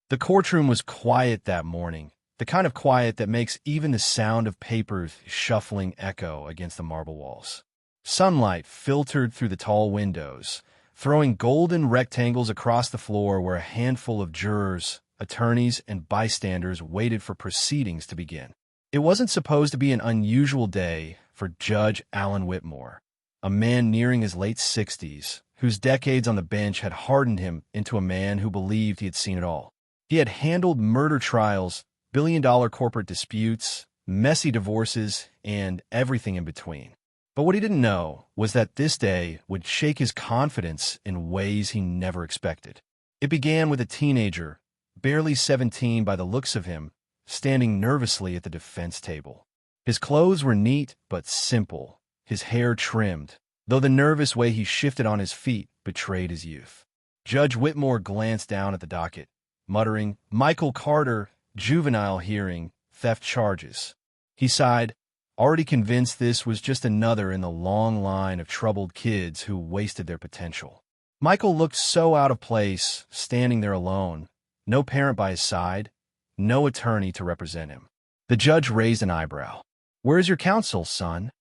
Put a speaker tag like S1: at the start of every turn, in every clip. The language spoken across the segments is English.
S1: The courtroom was quiet that morning, the kind of quiet that makes even the sound of papers shuffling echo against the marble walls. Sunlight filtered through the tall windows, throwing golden rectangles across the floor where a handful of jurors, attorneys, and bystanders waited for proceedings to begin. It wasn't supposed to be an unusual day for Judge Alan Whitmore, a man nearing his late 60s, whose decades on the bench had hardened him into a man who believed he had seen it all. He had handled murder trials, billion-dollar corporate disputes, messy divorces, and everything in between. But what he didn't know was that this day would shake his confidence in ways he never expected. It began with a teenager, barely 17 by the looks of him, standing nervously at the defense table. His clothes were neat but simple, his hair trimmed, though the nervous way he shifted on his feet betrayed his youth. Judge Whitmore glanced down at the docket, muttering, "Michael Carter, juvenile hearing, theft charges." He sighed, already convinced this was just another in the long line of troubled kids who wasted their potential. Michael looked so out of place, standing there alone, no parent by his side, no attorney to represent him. The judge raised an eyebrow. "Where's your counsel, son?"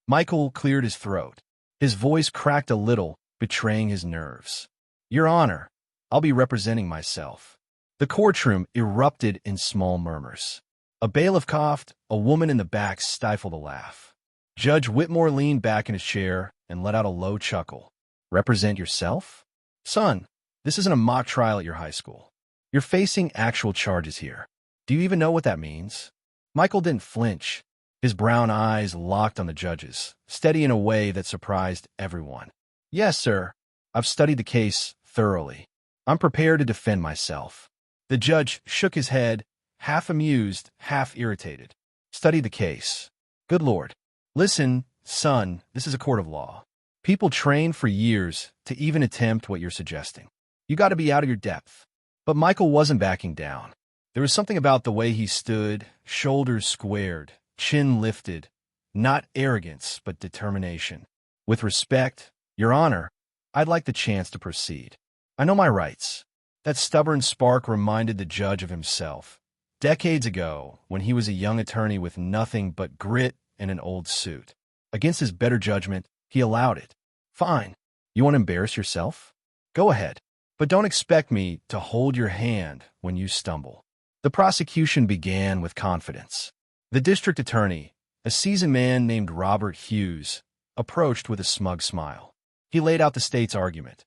S1: Michael cleared his throat. His voice cracked a little, betraying his nerves. "Your Honor, I'll be representing myself." The courtroom erupted in small murmurs. A bailiff coughed, a woman in the back stifled a laugh. Judge Whitmore leaned back in his chair and let out a low chuckle. "Represent yourself? Son, this isn't a mock trial at your high school. You're facing actual charges here. Do you even know what that means?" Michael didn't flinch. His brown eyes locked on the judge's, steady in a way that surprised everyone. "Yes, sir. I've studied the case thoroughly. I'm prepared to defend myself." The judge shook his head, half amused, half irritated. "Study the case. Good Lord. Listen, son, this is a court of law. People train for years to even attempt what you're suggesting. You got to be out of your depth." But Michael wasn't backing down. There was something about the way he stood, shoulders squared, chin lifted, not arrogance, but determination. "With respect, Your Honor, I'd like the chance to proceed. I know my rights." That stubborn spark reminded the judge of himself, decades ago, when he was a young attorney with nothing but grit and an old suit. Against his better judgment, he allowed it. "Fine. You want to embarrass yourself? Go ahead. But don't expect me to hold your hand when you stumble." The prosecution began with confidence. The district attorney, a seasoned man named Robert Hughes, approached with a smug smile. He laid out the state's argument.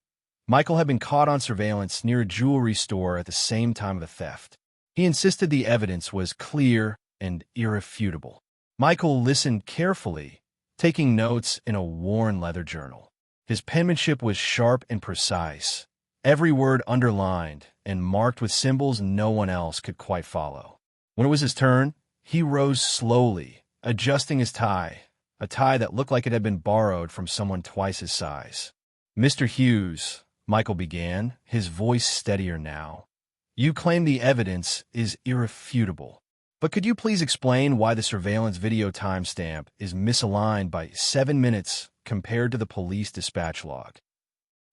S1: Michael had been caught on surveillance near a jewelry store at the same time of the theft. He insisted the evidence was clear and irrefutable. Michael listened carefully, taking notes in a worn leather journal. His penmanship was sharp and precise, every word underlined and marked with symbols no one else could quite follow. When it was his turn, he rose slowly, adjusting his tie, a tie that looked like it had been borrowed from someone twice his size. "Mr. Hughes," Michael began, his voice steadier now, "you claim the evidence is irrefutable. But could you please explain why the surveillance video timestamp is misaligned by 7 minutes compared to the police dispatch log?"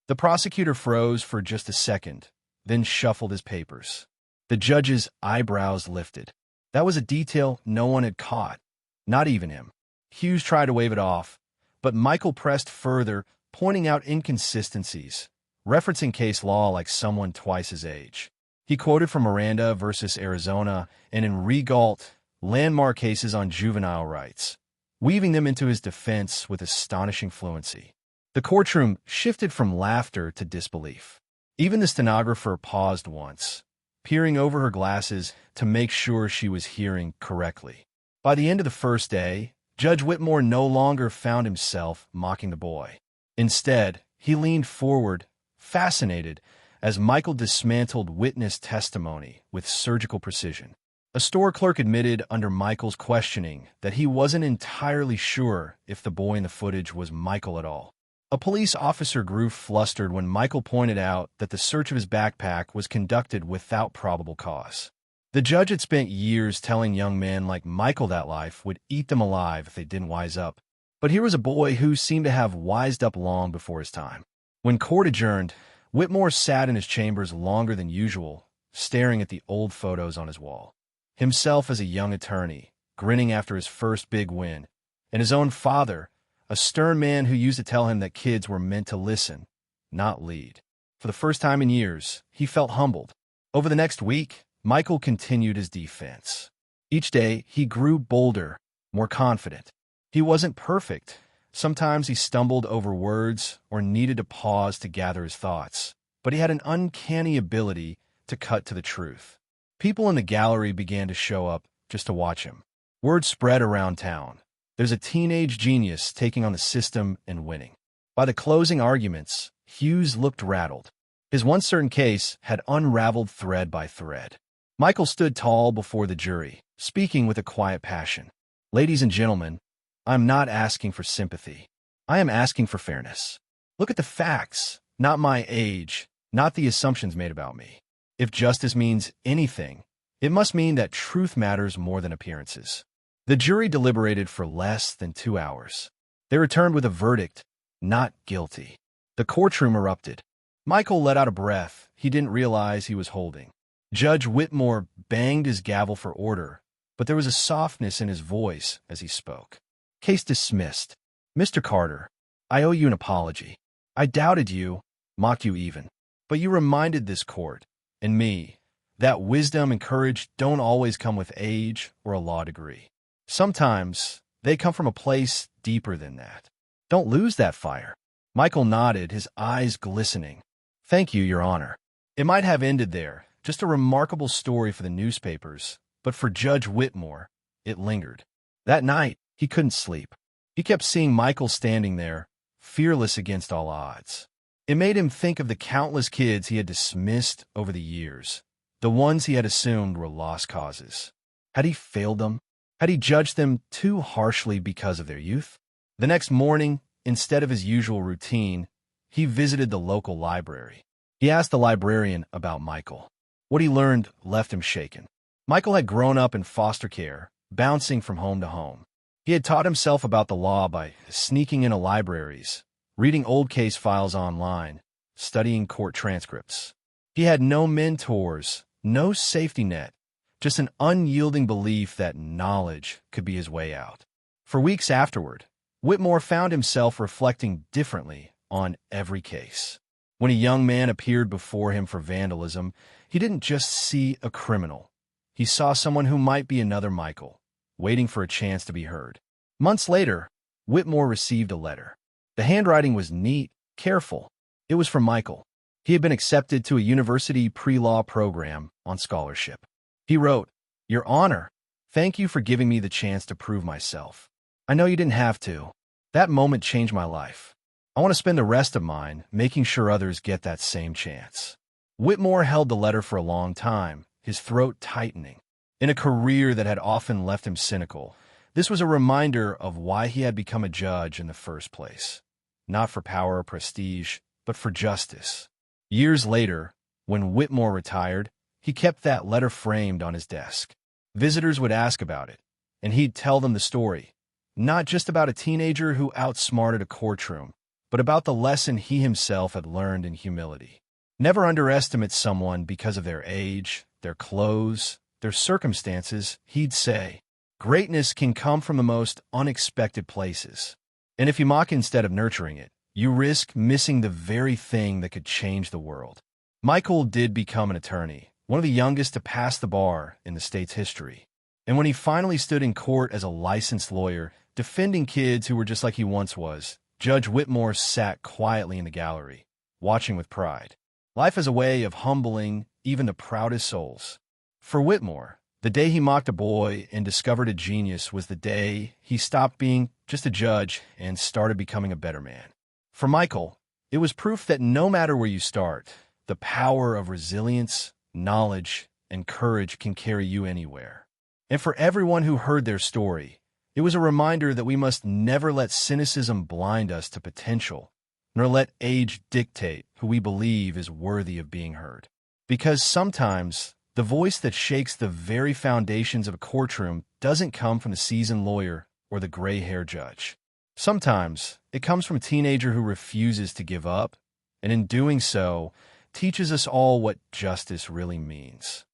S1: The prosecutor froze for just a second, then shuffled his papers. The judge's eyebrows lifted. That was a detail no one had caught, not even him. Hughes tried to wave it off, but Michael pressed further, pointing out inconsistencies, referencing case law like someone twice his age. He quoted from Miranda versus Arizona and in Regault, landmark cases on juvenile rights, weaving them into his defense with astonishing fluency. The courtroom shifted from laughter to disbelief. Even the stenographer paused once, peering over her glasses to make sure she was hearing correctly. By the end of the first day, Judge Whitmore no longer found himself mocking the boy. Instead, he leaned forward, fascinated, as Michael dismantled witness testimony with surgical precision. A store clerk admitted under Michael's questioning that he wasn't entirely sure if the boy in the footage was Michael at all. A police officer grew flustered when Michael pointed out that the search of his backpack was conducted without probable cause. The judge had spent years telling young men like Michael that life would eat them alive if they didn't wise up. But here was a boy who seemed to have wised up long before his time. When court adjourned, Whitmore sat in his chambers longer than usual, staring at the old photos on his wall. Himself as a young attorney, grinning after his first big win, and his own father, a stern man who used to tell him that kids were meant to listen, not lead. For the first time in years, he felt humbled. Over the next week, Michael continued his defense. Each day, he grew bolder, more confident. He wasn't perfect. Sometimes he stumbled over words or needed to pause to gather his thoughts, but he had an uncanny ability to cut to the truth. People in the gallery began to show up just to watch him. Word spread around town. There's a teenage genius taking on the system and winning. By the closing arguments, Hughes looked rattled. His one certain case had unraveled thread by thread. Michael stood tall before the jury, speaking with a quiet passion. Ladies and gentlemen, I'm not asking for sympathy. I am asking for fairness. Look at the facts, not my age, not the assumptions made about me. If justice means anything, it must mean that truth matters more than appearances. The jury deliberated for less than 2 hours. They returned with a verdict, not guilty. The courtroom erupted. Michael let out a breath he didn't realize he was holding. Judge Whitmore banged his gavel for order, but there was a softness in his voice as he spoke. Case dismissed. Mr. Carter, I owe you an apology. I doubted you, mocked you even, but you reminded this court, and me, that wisdom and courage don't always come with age or a law degree. Sometimes they come from a place deeper than that. Don't lose that fire. Michael nodded, his eyes glistening. Thank you, Your Honor. It might have ended there, just a remarkable story for the newspapers, but for Judge Whitmore, it lingered. That night, he couldn't sleep. He kept seeing Michael standing there, fearless against all odds. It made him think of the countless kids he had dismissed over the years, the ones he had assumed were lost causes. Had he failed them? Had he judged them too harshly because of their youth? The next morning, instead of his usual routine, he visited the local library. He asked the librarian about Michael. What he learned left him shaken. Michael had grown up in foster care, bouncing from home to home. He had taught himself about the law by sneaking into libraries, reading old case files online, studying court transcripts. He had no mentors, no safety net, just an unyielding belief that knowledge could be his way out. For weeks afterward, Whitmore found himself reflecting differently on every case. When a young man appeared before him for vandalism, he didn't just see a criminal. He saw someone who might be another Michael, waiting for a chance to be heard. Months later, Whitmore received a letter. The handwriting was neat, careful. It was from Michael. He had been accepted to a university pre-law program on scholarship. He wrote, Your Honor, thank you for giving me the chance to prove myself. I know you didn't have to. That moment changed my life. I want to spend the rest of mine making sure others get that same chance. Whitmore held the letter for a long time, his throat tightening. In a career that had often left him cynical, this was a reminder of why he had become a judge in the first place. Not for power or prestige, but for justice. Years later, when Whitmore retired, he kept that letter framed on his desk. Visitors would ask about it, and he'd tell them the story, not just about a teenager who outsmarted a courtroom, but about the lesson he himself had learned in humility. Never underestimate someone because of their age, their clothes, their circumstances, he'd say. Greatness can come from the most unexpected places. And if you mock instead of nurturing it, you risk missing the very thing that could change the world. Michael did become an attorney, one of the youngest to pass the bar in the state's history. And when he finally stood in court as a licensed lawyer, defending kids who were just like he once was, Judge Whitmore sat quietly in the gallery, watching with pride. Life has a way of humbling even the proudest souls. For Whitmore, the day he mocked a boy and discovered a genius was the day he stopped being just a judge and started becoming a better man. For Michael, it was proof that no matter where you start, the power of resilience, knowledge, and courage can carry you anywhere. And for everyone who heard their story, it was a reminder that we must never let cynicism blind us to potential, nor let age dictate who we believe is worthy of being heard. Because sometimes, the voice that shakes the very foundations of a courtroom doesn't come from the seasoned lawyer or the gray-haired judge. Sometimes, it comes from a teenager who refuses to give up, and in doing so, teaches us all what justice really means.